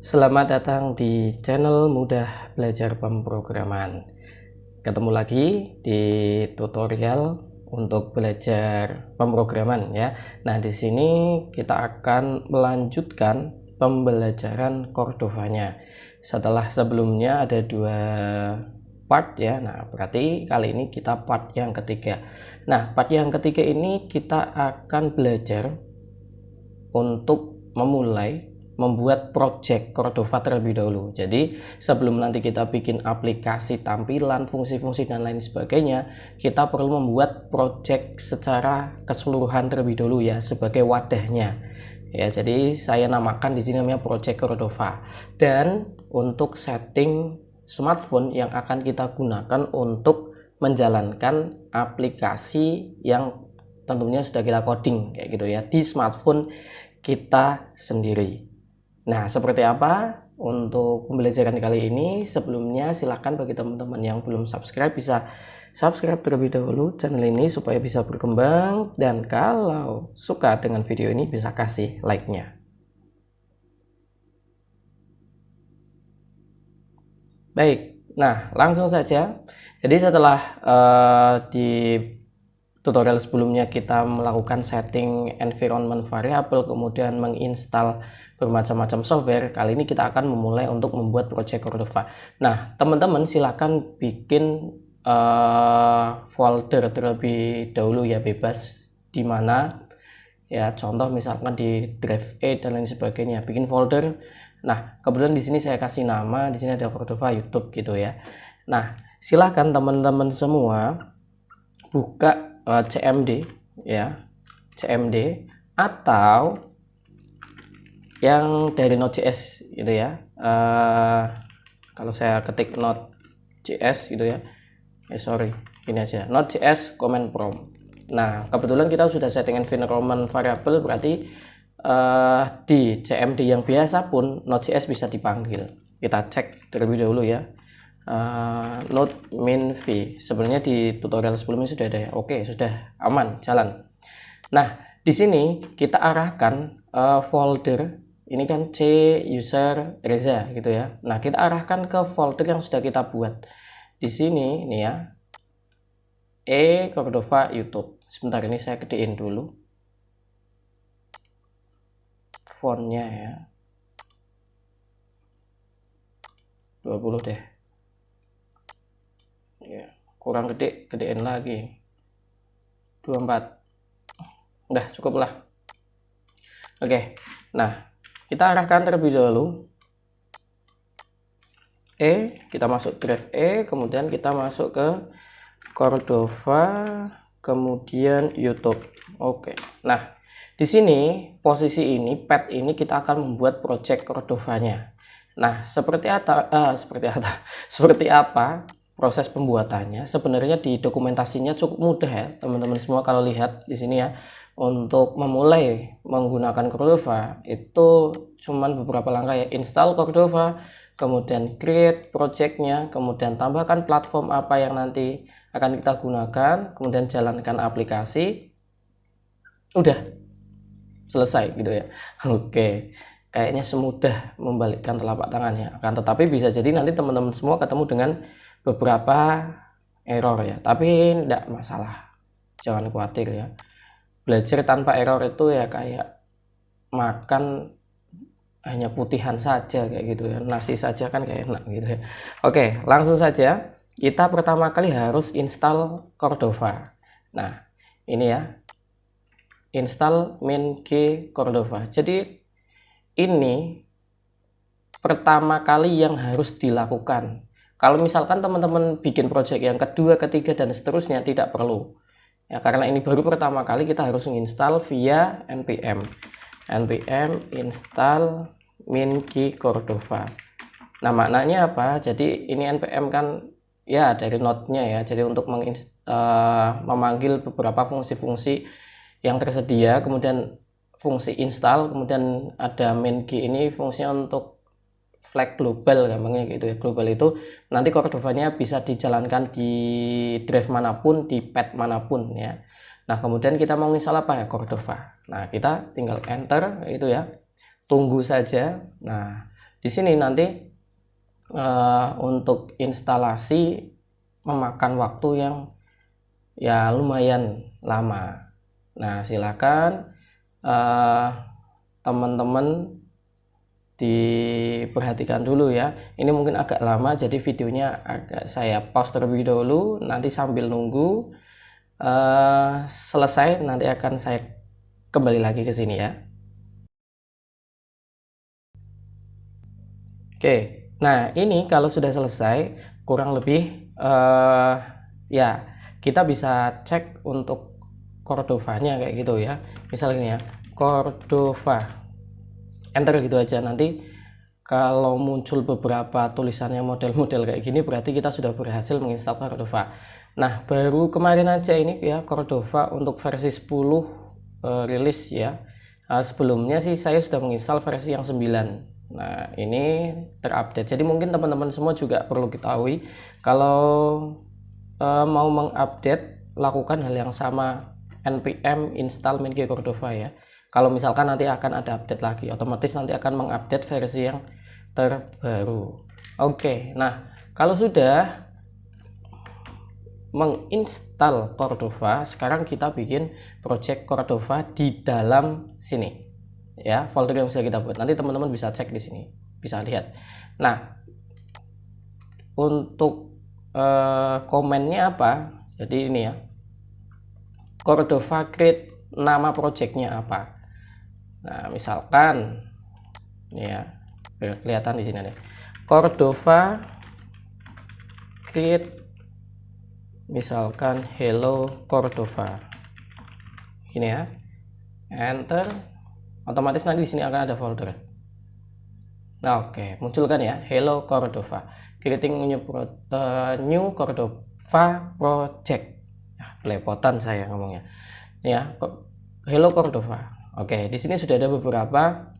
Selamat datang di channel Mudah Belajar Pemrograman. Ketemu lagi di tutorial untuk belajar pemrograman ya. Nah, di sini kita akan melanjutkan pembelajaran Cordova-nya. Setelah sebelumnya ada 2 part ya. Nah, berarti kali ini kita part yang ketiga. Nah, part yang ketiga ini kita akan belajar untuk memulai membuat project Cordova terlebih dahulu. Jadi sebelum nanti kita bikin aplikasi, tampilan, fungsi-fungsi dan lain sebagainya, kita perlu membuat project secara keseluruhan terlebih dahulu ya, sebagai wadahnya. Ya, jadi saya namakan di sini namanya project Cordova. Dan untuk setting smartphone yang akan kita gunakan untuk menjalankan aplikasi yang tentunya sudah kita coding kayak gitu ya di smartphone kita sendiri. Nah, seperti apa untuk pembelajaran kali ini? Sebelumnya silahkan bagi teman-teman yang belum subscribe bisa subscribe terlebih dahulu channel ini supaya bisa berkembang, dan kalau suka dengan video ini bisa kasih like-nya. Baik, nah langsung saja. Jadi setelah di tutorial sebelumnya kita melakukan setting environment variable, kemudian menginstal bermacam-macam software, kali ini kita akan memulai untuk membuat project Cordova. Nah, teman-teman silakan bikin folder terlebih dahulu ya, bebas di mana ya, contoh misalkan di drive A dan lain sebagainya, bikin folder. Nah, kebetulan di sini saya kasih nama, di sini ada Cordova YouTube gitu ya. Nah, silakan teman-teman semua buka CMD ya, CMD atau yang dari Node.js gitu ya. Kalau saya ketik Node.js gitu ya, sorry, ini aja Node.js command prompt. Nah, kebetulan kita sudah setting environment variable, berarti di CMD yang biasa pun Node.js bisa dipanggil. Kita cek terlebih dahulu ya. Node min v, sebenarnya di tutorial sebelumnya sudah ada ya. Oke, sudah aman, jalan. Nah, di sini kita arahkan folder ini kan C user Reza gitu ya. Nah, kita arahkan ke folder yang sudah kita buat. Di sini nih ya, Cordova YouTube. Sebentar, ini saya gedein dulu fontnya ya. 20 deh. Ya, kurang gede, gedein lagi. 24. Udah cukup lah. Oke. Nah, kita arahkan terlebih dahulu kita masuk drive kemudian kita masuk ke Cordova, kemudian YouTube. Oke. Nah, di sini posisi ini path ini kita akan membuat project Cordova-nya. Nah, seperti apa proses pembuatannya? Sebenarnya di dokumentasinya cukup mudah ya, teman-teman semua kalau lihat di sini ya. Untuk memulai menggunakan Cordova itu cuman beberapa langkah ya, install Cordova, kemudian create projectnya, kemudian tambahkan platform apa yang nanti akan kita gunakan, kemudian jalankan aplikasi, udah selesai gitu ya. Oke, kayaknya semudah membalikkan telapak tangannya, akan tetapi bisa jadi nanti teman-teman semua ketemu dengan beberapa error ya, tapi tidak masalah, jangan khawatir ya. Belajar tanpa error itu ya kayak makan hanya putihan saja kayak gitu ya, nasi saja kan kayak enak gitu ya. Oke, langsung saja kita pertama kali harus install Cordova. Nah, ini ya, install min g Cordova. Jadi ini pertama kali yang harus dilakukan. Kalau misalkan teman-teman bikin project yang kedua, ketiga dan seterusnya tidak perlu ya, karena ini baru pertama kali kita harus menginstal via npm install min g Cordova. Nah, maknanya apa? Jadi ini npm kan ya dari node-nya ya, jadi untuk memanggil beberapa fungsi-fungsi yang tersedia, kemudian fungsi install, kemudian ada min g ini fungsinya untuk flag global gampangnya gitu ya. Global itu nanti Cordova-nya bisa dijalankan di drive manapun, di path manapun ya. Nah, kemudian kita mau install apa ya, Cordova. Nah, kita tinggal enter itu ya, tunggu saja. Nah, Di sini nanti untuk instalasi memakan waktu yang ya lumayan lama. Nah, silakan teman-teman diperhatikan dulu ya. Ini mungkin agak lama, jadi videonya agak saya pause terlebih dahulu. Nanti sambil nunggu selesai, nanti akan saya kembali lagi ke sini ya. Oke, nah ini kalau sudah selesai, kurang lebih ya kita bisa cek untuk Cordova-nya kayak gitu ya. Misalnya ya, Cordova, enter gitu aja. Nanti kalau muncul beberapa tulisannya model-model kayak gini, berarti kita sudah berhasil menginstal Cordova. Nah, baru kemarin aja ini ya Cordova untuk versi 10 rilis ya. Sebelumnya sih saya sudah menginstal versi yang 9. Nah, ini terupdate. Jadi mungkin teman-teman semua juga perlu ketahui kalau mau mengupdate, lakukan hal yang sama, npm install MinG Cordova ya. Kalau misalkan nanti akan ada update lagi, otomatis nanti akan mengupdate versi yang terbaru. Oke, nah kalau sudah menginstal Cordova, sekarang kita bikin project Cordova di dalam sini ya, folder yang sudah kita buat. Nanti teman-teman bisa cek di sini, bisa lihat. Nah, untuk komennya apa? Jadi ini ya, Cordova create, nama projectnya apa. Nah, misalkan ini ya, kelihatan di sini nih, Cordova create, misalkan hello Cordova, gini ya, enter, otomatis nanti di sini akan ada folder. Nah, oke, munculkan ya, hello Cordova, creating new Cordova project. Nah, belepotan saya ngomongnya ya, hello Cordova. Oke, di sini sudah ada beberapa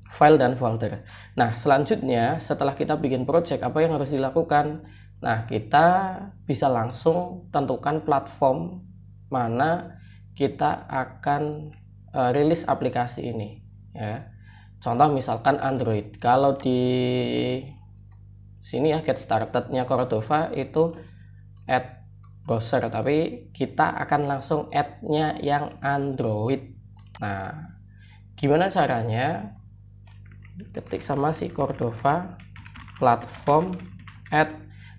file dan folder. Nah, selanjutnya setelah kita bikin project, apa yang harus dilakukan? Nah, kita bisa langsung tentukan platform mana kita akan rilis aplikasi ini ya. Contoh misalkan Android. Kalau di sini ya, get started-nya Cordova itu add browser, tapi kita akan langsung add-nya yang Android. Nah, gimana caranya? Ketik sama si Cordova platform add.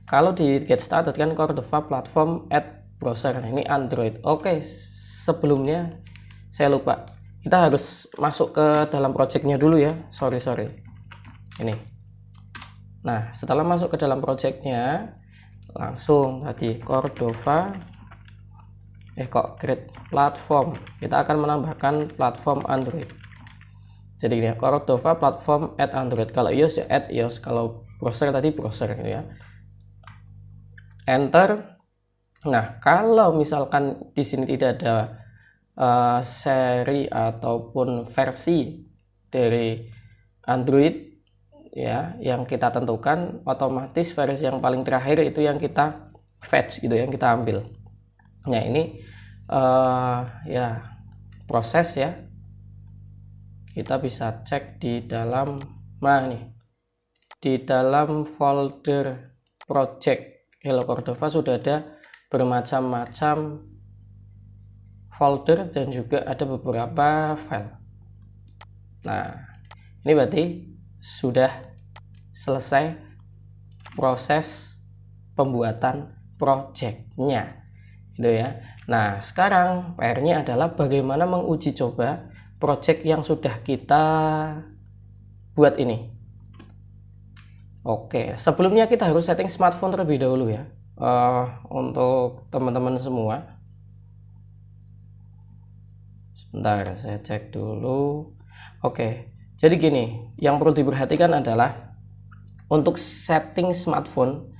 Kalau di get started kan Cordova platform add browser, ini Android. Oke, sebelumnya saya lupa, kita harus masuk ke dalam projectnya dulu ya. Sorry ini. Nah, setelah masuk ke dalam projectnya, langsung tadi Cordova create platform, kita akan menambahkan platform Android. Jadi ini Cordova platform add Android. Kalau iOS ya add iOS, kalau browser tadi browser gitu ya. Enter. Nah, kalau misalkan di sini tidak ada seri ataupun versi dari Android ya yang kita tentukan, otomatis versi yang paling terakhir itu yang kita fetch gitu, yang kita ambil. Nah, ini ya proses ya, kita bisa cek di dalam di dalam folder project Hello Cordova sudah ada bermacam-macam folder dan juga ada beberapa file. Nah, ini berarti sudah selesai proses pembuatan projectnya gitu ya. Nah, sekarang PR-nya adalah bagaimana menguji coba project yang sudah kita buat ini. Oke, sebelumnya kita harus setting smartphone terlebih dahulu ya, untuk teman-teman semua. Sebentar, saya cek dulu. Oke, jadi gini, yang perlu diperhatikan adalah untuk setting smartphone,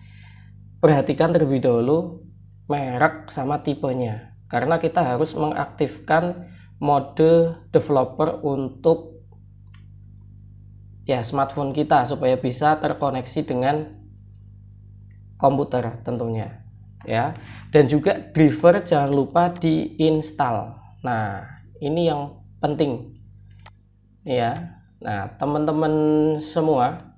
perhatikan terlebih dahulu merek sama tipenya, karena kita harus mengaktifkan mode developer untuk ya smartphone kita supaya bisa terkoneksi dengan komputer tentunya ya. Dan juga driver jangan lupa diinstal. Nah, ini yang penting ya. Nah, teman-teman semua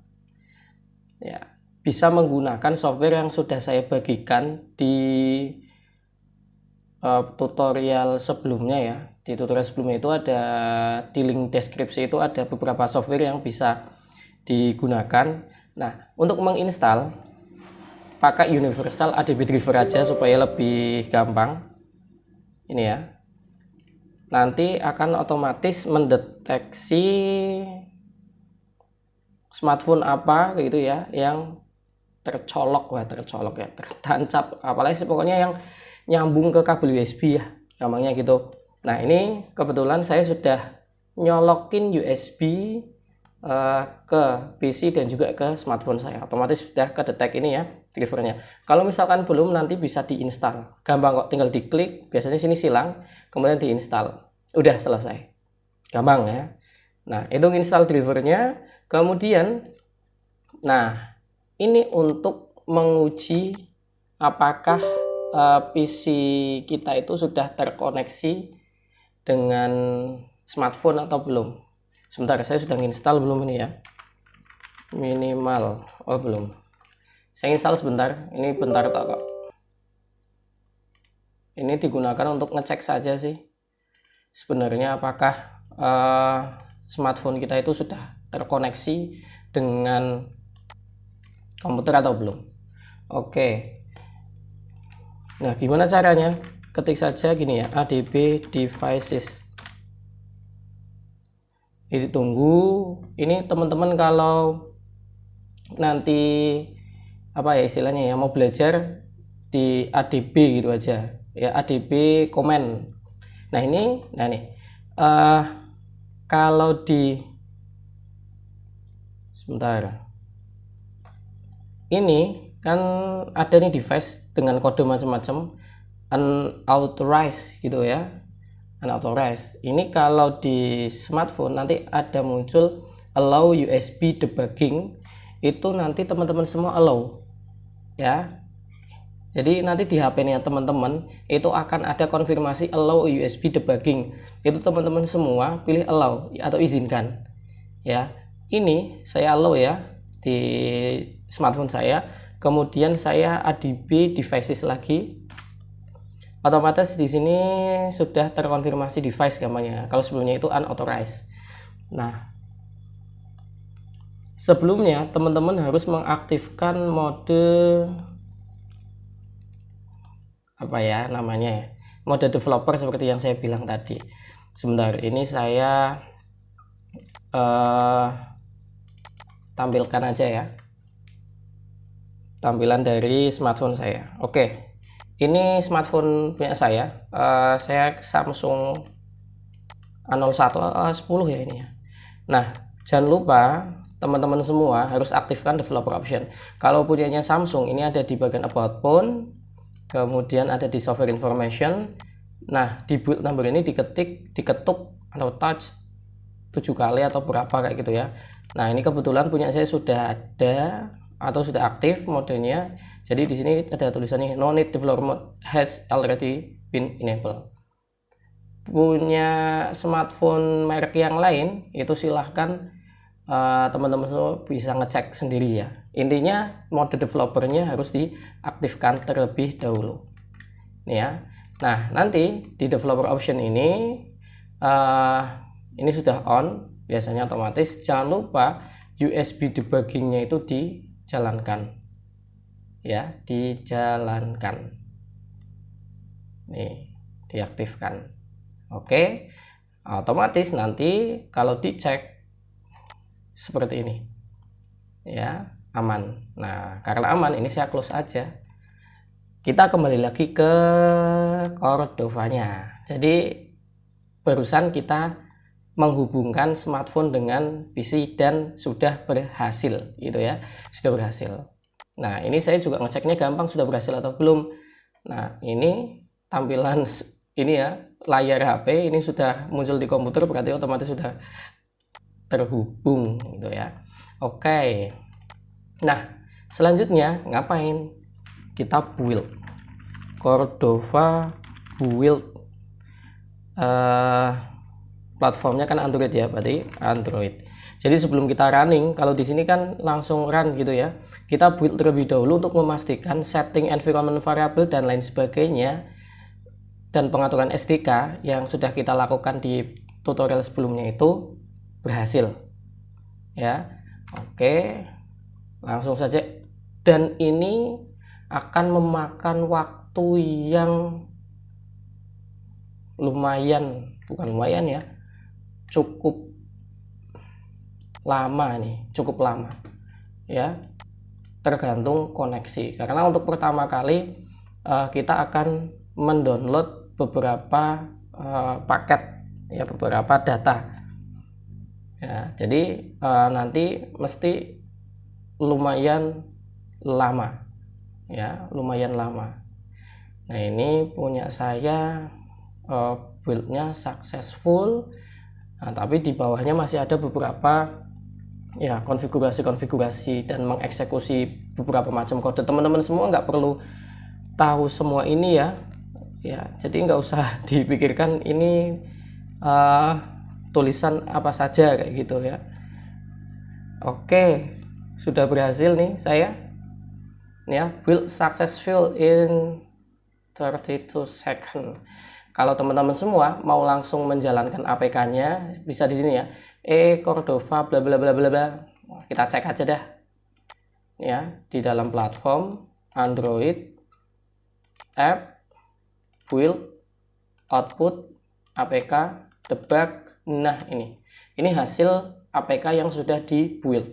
ya bisa menggunakan software yang sudah saya bagikan di tutorial sebelumnya ya. Di tutorial sebelumnya itu ada di link deskripsi itu ada beberapa software yang bisa digunakan. Nah, untuk menginstal pakai Universal ADB Driver aja supaya lebih gampang. Ini ya. Nanti akan otomatis mendeteksi smartphone apa gitu ya yang tercolok ya, tertancap, apalagi pokoknya yang nyambung ke kabel USB ya, gampangnya gitu. Nah, ini kebetulan saya sudah nyolokin USB ke PC dan juga ke smartphone saya, otomatis sudah kedetek ini ya drivernya. Kalau misalkan belum, nanti bisa diinstal, gampang kok, tinggal diklik, biasanya sini silang, kemudian diinstal, udah selesai, gampang ya. Nah, itu install drivernya. Kemudian nah ini untuk menguji apakah PC kita itu sudah terkoneksi dengan smartphone atau belum. Sebentar, saya sudah install belum ini ya, minimal. Oh belum, saya install sebentar, ini bentar kok. Ini digunakan untuk ngecek saja sih sebenarnya apakah smartphone kita itu sudah terkoneksi dengan komputer atau belum. Oke, nah gimana caranya? Ketik saja gini ya, ADB devices. Ini tunggu. Ini teman-teman kalau nanti apa ya istilahnya ya, mau belajar di ADB gitu aja ya, ADB komen. Nah ini, nah nih kalau di sebentar, ini kan ada nih device dengan kode macam-macam, unauthorized gitu ya, unauthorized. Ini kalau di smartphone nanti ada muncul allow USB debugging, itu nanti teman-teman semua allow ya. Jadi nanti di HP-nya teman-teman itu akan ada konfirmasi allow USB debugging. Itu teman-teman semua pilih allow atau izinkan. Ya. Ini saya allow ya di smartphone saya. Kemudian saya ADB devices lagi. Otomatis di sini sudah terkonfirmasi device gampangnya. Kalau sebelumnya itu unauthorized. Nah, sebelumnya teman-teman harus mengaktifkan mode apa ya namanya, mode developer seperti yang saya bilang tadi. Sebentar, ini saya tampilkan aja ya tampilan dari smartphone saya. Oke, ini smartphone punya saya, saya Samsung A01 A10 ya ini ya. Nah, jangan lupa teman-teman semua harus aktifkan developer option. Kalau punyanya Samsung, ini ada di bagian about phone, kemudian ada di software information. Nah, di build number ini diketuk atau touch 7 kali atau berapa kayak gitu ya. Nah, ini kebetulan punya saya sudah ada atau sudah aktif modenya. Jadi di sini ada tulisannya no need developer mode has already been enabled. Punya smartphone merek yang lain itu silahkan teman-teman semua bisa ngecek sendiri ya. Intinya mode developernya harus diaktifkan terlebih dahulu. Nih ya. Nah, nanti di developer option ini sudah on, biasanya otomatis. Jangan lupa USB debuggingnya itu dijalankan. Ya, dijalankan. Nih, diaktifkan. Oke. Otomatis nanti kalau dicek seperti ini. Ya, aman. Nah, karena aman ini saya close aja. Kita kembali lagi ke Cordova-nya. Jadi barusan kita menghubungkan smartphone dengan PC dan sudah berhasil gitu ya. Sudah berhasil. Nah, ini saya juga ngeceknya gampang sudah berhasil atau belum. Nah, ini tampilan ini ya, layar HP ini sudah muncul di komputer, berarti otomatis sudah terhubung gitu ya. Oke. Nah, selanjutnya ngapain? Kita build Cordova build, platformnya kan Android ya, berarti Android. Jadi sebelum kita running, kalau di sini kan langsung run gitu ya, kita build terlebih dahulu untuk memastikan setting environment variable dan lain sebagainya, dan pengaturan SDK yang sudah kita lakukan di tutorial sebelumnya itu berhasil ya. Oke, langsung saja. Dan ini akan memakan waktu yang lumayan, bukan lumayan ya, cukup lama nih, cukup lama ya, tergantung koneksi. Karena untuk pertama kali kita akan mendownload beberapa paket ya, beberapa data ya. Jadi nanti mesti lumayan lama ya, lumayan lama. Nah, ini punya saya buildnya successful. Nah, tapi di bawahnya masih ada beberapa ya konfigurasi dan mengeksekusi beberapa macam kode. Teman-teman semua nggak perlu tahu semua ini ya, jadi nggak usah dipikirkan ini tulisan apa saja kayak gitu ya. Oke, sudah berhasil nih saya ya, build successful in 32 second. Kalau teman-teman semua mau langsung menjalankan APK-nya, bisa di sini ya, Cordova bla bla bla bla bla. Kita cek aja dah ya, di dalam platform Android app build output APK debug. Nah, ini hasil APK yang sudah di build.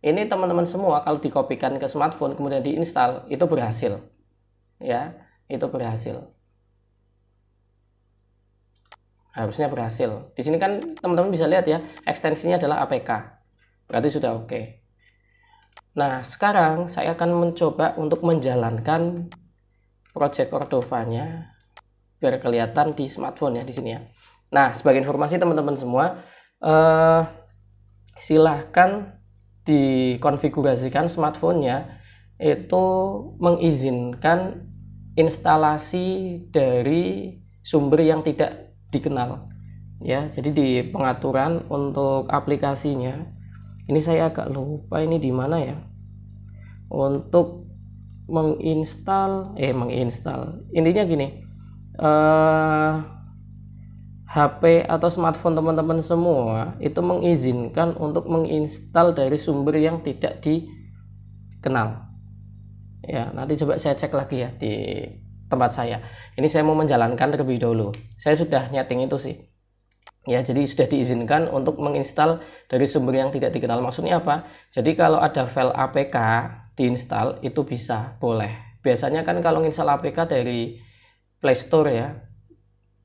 Ini teman-teman semua kalau dikopikan ke smartphone kemudian diinstal, itu berhasil ya, itu berhasil, harusnya berhasil. Di sini kan teman-teman bisa lihat ya, ekstensinya adalah APK, berarti sudah oke. Nah, sekarang saya akan mencoba untuk menjalankan project Cordova-nya biar kelihatan di smartphone ya, di sini ya. Nah, sebagai informasi teman-teman semua, silahkan dikonfigurasikan smartphone-nya itu mengizinkan instalasi dari sumber yang tidak dikenal ya. Jadi di pengaturan untuk aplikasinya, ini saya agak lupa ini di mana ya, untuk menginstal intinya gini, HP atau smartphone teman-teman semua itu mengizinkan untuk menginstal dari sumber yang tidak dikenal ya. Nanti coba saya cek lagi ya di tempat saya. Ini saya mau menjalankan terlebih dahulu, saya sudah nyeting itu sih ya. Jadi sudah diizinkan untuk menginstal dari sumber yang tidak dikenal. Maksudnya apa? Jadi kalau ada file APK diinstal itu bisa, boleh. Biasanya kan kalau install APK dari Play Store ya.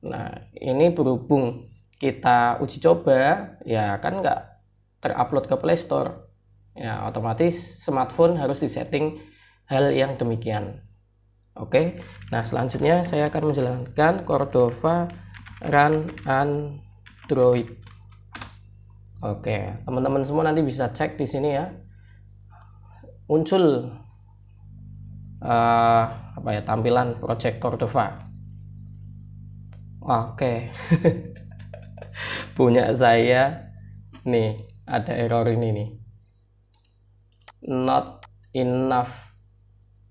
Nah, ini berhubung kita uji coba ya, kan nggak terupload ke Play Store ya, otomatis smartphone harus disetting hal yang demikian. Oke, nah selanjutnya saya akan menjalankan Cordova run Android. Oke, teman-teman semua nanti bisa cek di sini ya, muncul apa ya, tampilan project Cordova. Oke. Punya saya nih ada error ini nih, not enough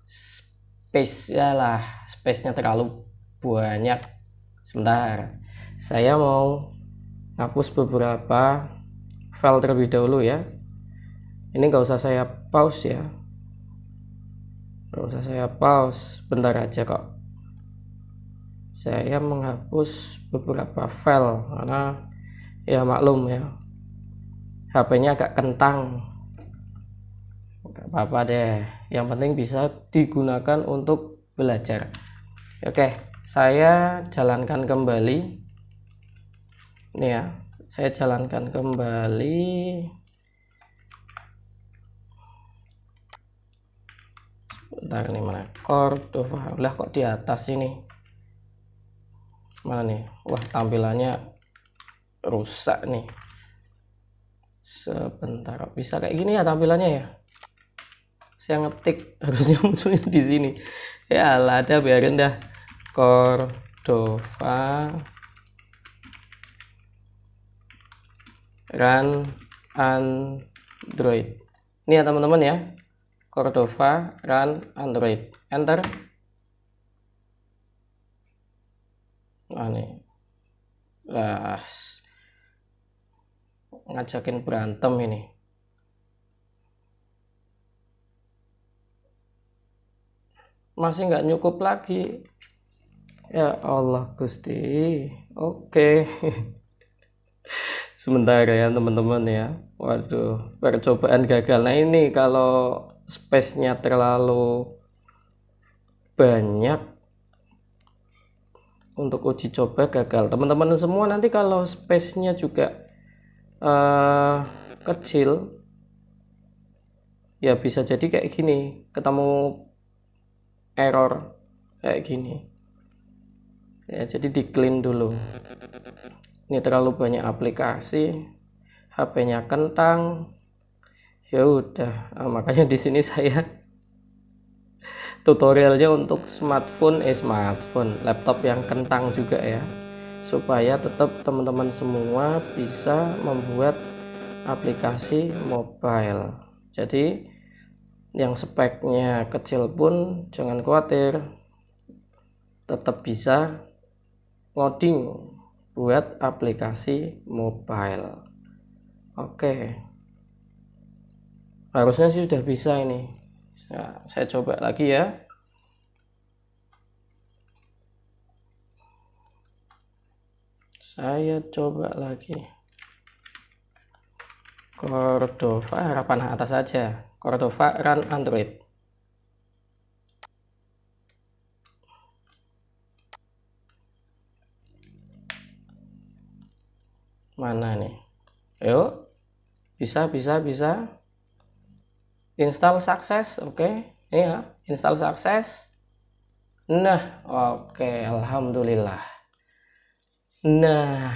space ya lah, space-nya terlalu banyak. Sebentar, saya mau hapus beberapa file terlebih dahulu ya. Ini nggak usah saya pause ya, nggak usah saya pause, bentar aja kok. Saya menghapus beberapa file karena ya maklum ya, HP-nya agak kentang. Gak apa-apa deh, yang penting bisa digunakan untuk belajar. Oke, saya jalankan kembali ini ya, saya jalankan kembali. Sebentar, nih mana Cordova, udah kok di atas ini, mana nih? Wah, tampilannya rusak nih. Sebentar, bisa kayak gini ya tampilannya ya. Saya ngetik harusnya munculnya di sini. Ya lah, ada, biarin dah. Cordova run Android. Ini ya teman-teman ya, Cordova Run Android. Enter. Nah nih, ngajakin berantem ini. Masih nggak nyukup lagi. Ya Allah Gusti. Oke. Sebentar ya teman-teman ya. Waduh, percobaan gagal. Nah ini kalau space-nya terlalu banyak untuk uji coba gagal. Teman-teman semua nanti kalau space-nya juga kecil, ya bisa jadi kayak gini, ketemu error kayak gini ya. Jadi di clean dulu. Ini terlalu banyak aplikasi, HP-nya kentang. Ya udah, makanya di sini saya tutorialnya untuk smartphone, laptop yang kentang juga ya, supaya tetap teman-teman semua bisa membuat aplikasi mobile. Jadi yang speknya kecil pun jangan khawatir, tetap bisa loading buat aplikasi mobile. Oke, harusnya sih sudah bisa ini. Nah, saya coba lagi ya. Saya coba lagi. Cordova, harapan atas saja. Cordova Run Android. Mana nih? Yuk, bisa. Install sukses, oke. Ini ya, install sukses. Nah, oke, alhamdulillah. Nah,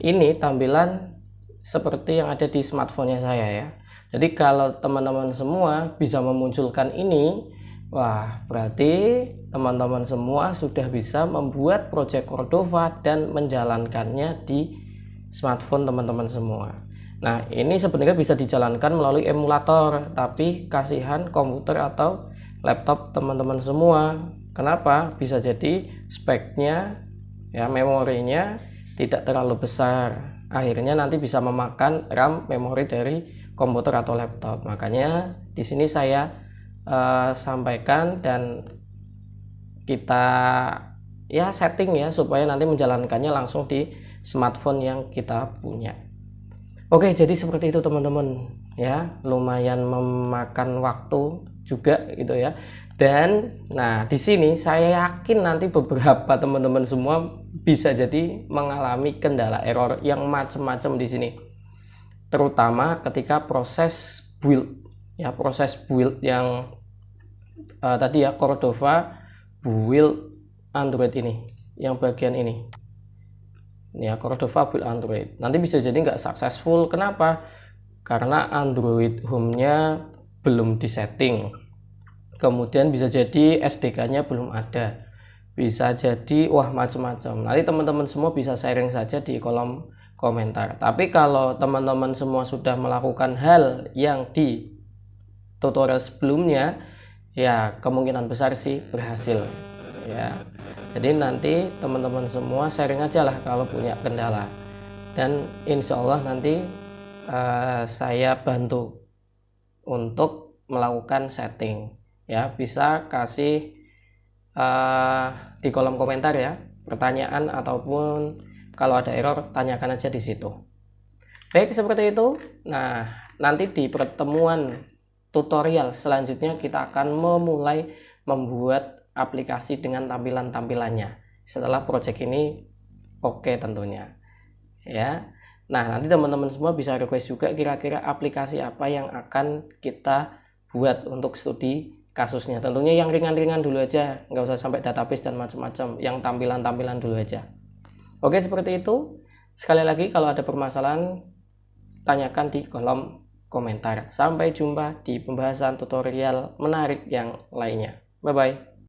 ini tampilan seperti yang ada di smartphone-nya saya ya. Jadi kalau teman-teman semua bisa memunculkan ini, wah berarti teman-teman semua sudah bisa membuat project Cordova dan menjalankannya di smartphone teman-teman semua. Nah ini sebenarnya bisa dijalankan melalui emulator, tapi kasihan komputer atau laptop teman-teman semua. Kenapa? Bisa jadi speknya ya, memorinya tidak terlalu besar, akhirnya nanti bisa memakan RAM memori dari komputer atau laptop. Makanya di sini saya sampaikan dan kita ya setting ya supaya nanti menjalankannya langsung di smartphone yang kita punya. Oke, jadi seperti itu teman-teman ya, lumayan memakan waktu juga gitu ya. Dan nah di sini saya yakin nanti beberapa teman-teman semua bisa jadi mengalami kendala error yang macam-macam di sini, terutama ketika proses build ya, proses build yang tadi ya, Cordova build Android ini, yang bagian ini ya, Cordova build Android nanti bisa jadi nggak successful. Kenapa? Karena Android home-nya belum disetting, kemudian bisa jadi SDK-nya belum ada, bisa jadi wah macam-macam. Nanti teman-teman semua bisa sharing saja di kolom komentar. Tapi kalau teman-teman semua sudah melakukan hal yang di tutorial sebelumnya, ya kemungkinan besar sih berhasil ya. Jadi nanti teman-teman semua sharing aja lah kalau punya kendala, dan insya Allah nanti saya bantu untuk melakukan setting ya. Bisa kasih di kolom komentar ya pertanyaan, ataupun kalau ada error tanyakan aja di situ. Baik, seperti itu. Nah nanti di pertemuan tutorial selanjutnya kita akan memulai membuat aplikasi dengan tampilan-tampilannya setelah project ini oke tentunya ya. Nah nanti teman-teman semua bisa request juga kira-kira aplikasi apa yang akan kita buat untuk studi kasusnya. Tentunya yang ringan-ringan dulu aja, nggak usah sampai database dan macam-macam, yang tampilan-tampilan dulu aja. Oke, seperti itu. Sekali lagi kalau ada permasalahan tanyakan di kolom komentar. Sampai jumpa di pembahasan tutorial menarik yang lainnya. Bye bye.